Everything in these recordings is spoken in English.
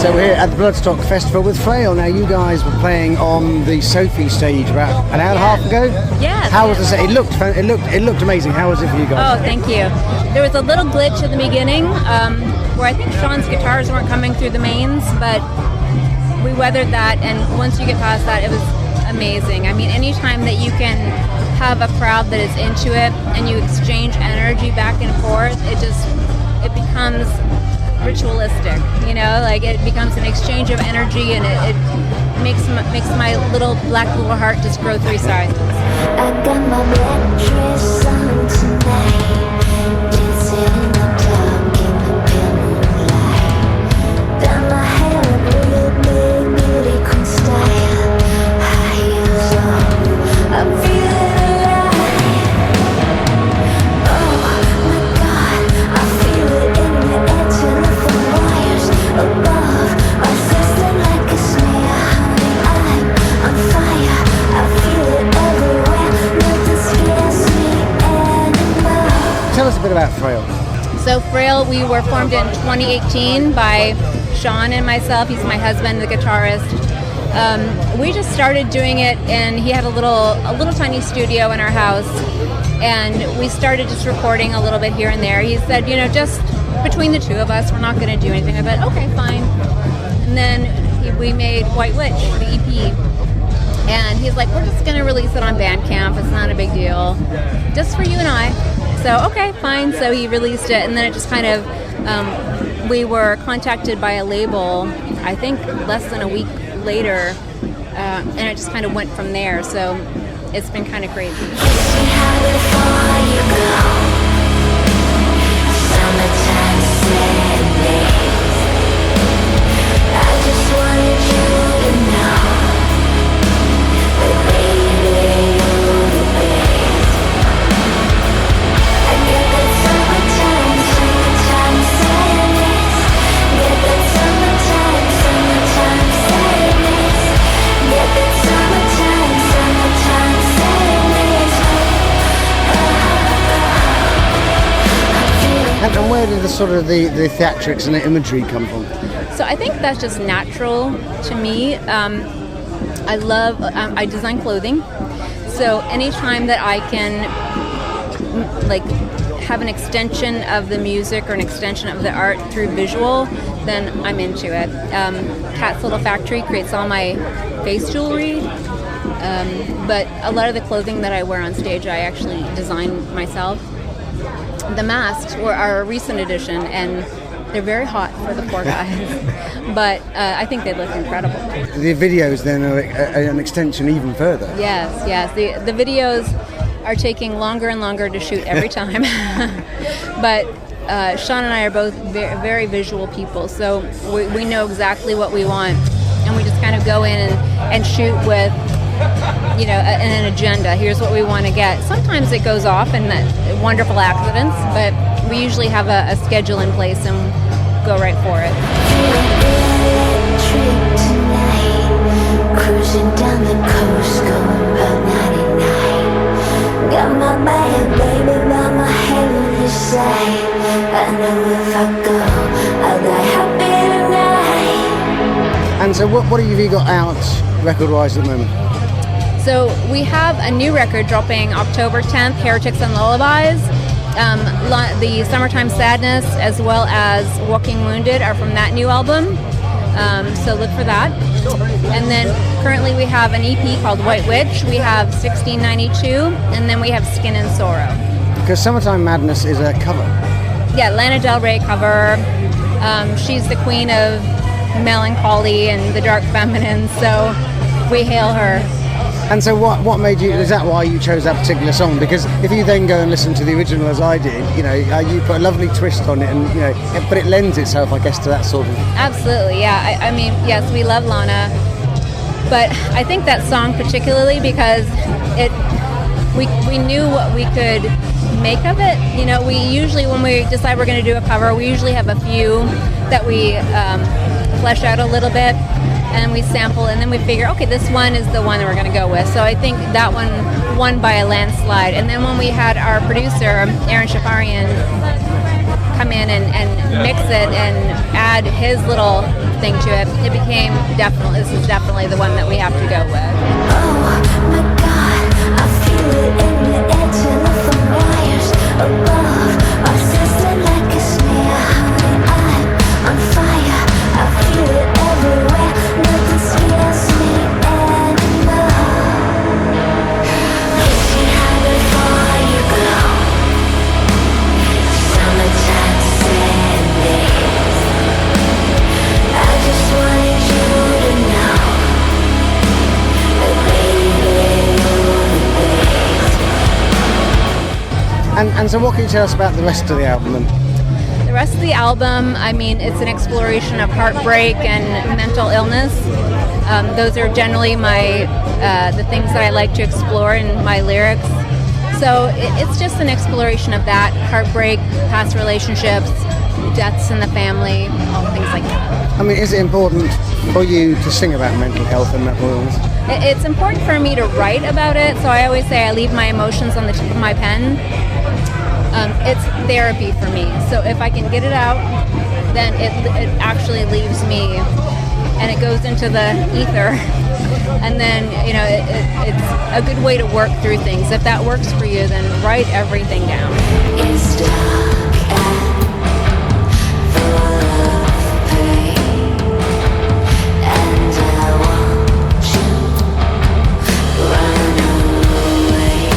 So we're here at the Bloodstock Festival with Frayle. Now you guys were playing on the Sophie stage about an hour and a half ago. Yeah. How was the set? It looked amazing. How was it for you guys? Oh, thank you. There was a little glitch at the beginning where I think Sean's guitars weren't coming through the mains, but we weathered that, and once you get past that, it was amazing. I mean, anytime that you can have a crowd that is into it and you exchange energy back and forth, it becomes ritualistic, you know, like it becomes an exchange of energy, and it makes my little black little heart just grow 3 sizes. I got my black dress on tonight, dancing in the dark in the pale moonlight. Done my hair up real big, beauty queen style, high heels on, I'm feeling alive. Oh my God, I feel it in the air till the wires above are sizzling like a snare. I'm on fire, I feel it everywhere. Nothing scares me anymore. Tell us a bit about Frayle. So Frayle, we were formed in 2018 by Sean and myself. He's my husband, the guitarist. We just started doing it, and he had a little tiny studio in our house, and we started just recording a little bit here and there. He said, you know, just between the two of us, we're not going to do anything. I said, okay, fine. And then we made White Witch, the EP. And he's like, we're just going to release it on Bandcamp. It's not a big deal. Just for you and I. So, okay, fine. So he released it. And then it just kind of, we were contacted by a label, I think less than a week later. And it just kind of went from there. So it's been kind of crazy. And where did the sort of the theatrics and the imagery come from? So I think that's just natural to me. I design clothing. So anytime that I can like have an extension of the music or an extension of the art through visual, then I'm into it. Cat's Little Factory creates all my face jewelry. But a lot of the clothing that I wear on stage, I actually design myself. The masks were our recent addition, and they're very hot for the poor guys. But I think they look incredible. The videos then are an extension even further. Yes. The videos are taking longer and longer to shoot every time. But Sean and I are both very, very visual people, so we know exactly what we want, and we just kind of go in and shoot with, you know, an agenda. Here's what we want to get. Sometimes it goes off in wonderful accidents, but we usually have a schedule in place and go right for it. Cruising down the coast, going about 99. Got my bag, baby, by my head on your side. I know if I go, I'll die happy tonight. And so what have you got out record-wise at the moment? So we have a new record dropping October 10th, Heretics and Lullabies. The Summertime Sadness as well as Walking Wounded are from that new album. So look for that. And then currently we have an EP called White Witch. We have 1692, and then we have Skin and Sorrow. Because Summertime Madness is a cover. Yeah, Lana Del Rey cover. She's the queen of melancholy and the dark feminine, so we hail her. And so what made you, is that why you chose that particular song? Because if you then go and listen to the original as I did, you know, you put a lovely twist on it, and, you know, but it lends itself, I guess, to that sort of... Absolutely, yeah. I mean, yes, we love Lana, but I think that song particularly because we knew what we could make of it. You know, we usually, when we decide we're going to do a cover, we usually have a few that we flesh out a little bit, and we sample, and then we figure, okay, this one is the one that we're going to go with. So I think that one won by a landslide. And then when we had our producer, Aaron Shafarian, come in and mix it and add his little thing to it, it became this is definitely the one that we have to go with. Oh my God, I feel it in the air, telephone wires above are sizzling like a smear. Honey, I'm on fire. I feel it everywhere. Nothing scares me anymore. Kiss me high before you go. Summertime Sundays. I just wanted you to know that baby you're the best. And so what can you tell us about the rest of the album then? The rest of the album, I mean, it's an exploration of heartbreak and mental illness. Those are generally the things that I like to explore in my lyrics. So it's just an exploration of that, heartbreak, past relationships, deaths in the family, all things like that. I mean, is it important for you to sing about mental health and mental illness? It's important for me to write about it, so I always say I leave my emotions on the tip of my pen. It's therapy for me, so if I can get it out, then it actually leaves me, and it goes into the ether, and then, you know, it's a good way to work through things. If that works for you, then write everything down. It's dark and full of pain, and I want you run away.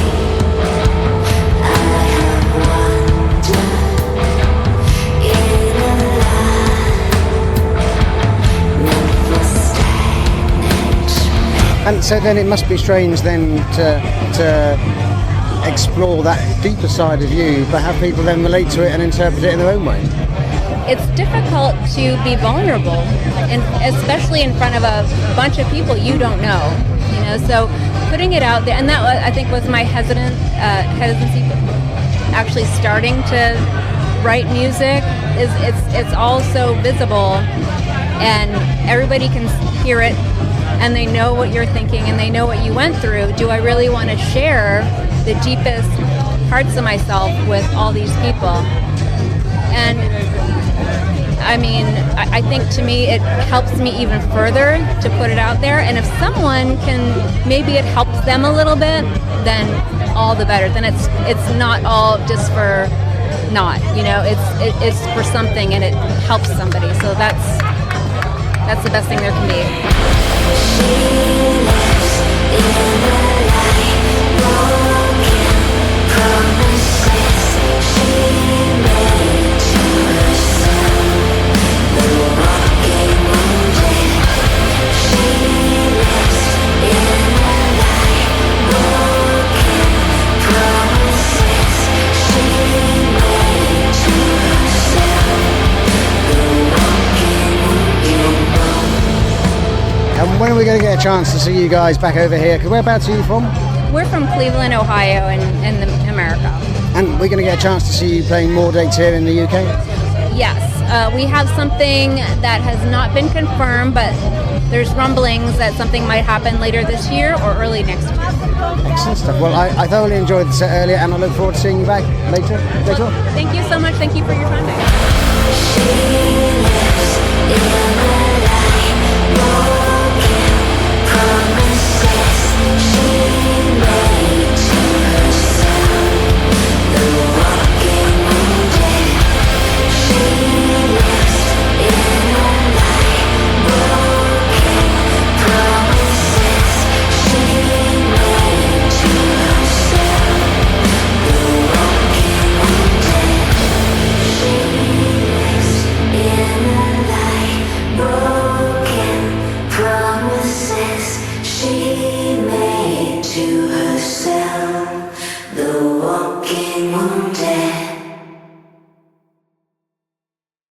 I have wandered in a land meant for stagnation. And so then it must be strange then to explore that deeper side of you, but have people then relate to it and interpret it in their own way. It's difficult to be vulnerable, and especially in front of a bunch of people you don't know. You know, so putting it out there, and that I think was my hesitancy, actually starting to write music. It's all so visible, and everybody can hear it, and they know what you're thinking, and they know what you went through. Do I really want to share the deepest parts of myself with all these people? And I mean, I think to me it helps me even further to put it out there. And if someone can, maybe it helps them a little bit, then all the better. Then it's not all just for not, you know, it's for something, and it helps somebody. So that's the best thing there can be. She lives in the light, broken promises she made to herself. The walking wounded. She lives in the light, broken promises she made to herself. The walking wounded. And when are we going to get a chance to see you guys back over here? 'Cause whereabouts are you from? We're from Cleveland, Ohio, in America. And we're going to get a chance to see you playing more dates here in the UK? Yes, we have something that has not been confirmed, but there's rumblings that something might happen later this year or early next year. Excellent stuff. Well, I thoroughly enjoyed the set earlier, and I look forward to seeing you back later on. Thank you so much. Thank you for your time. She lives in the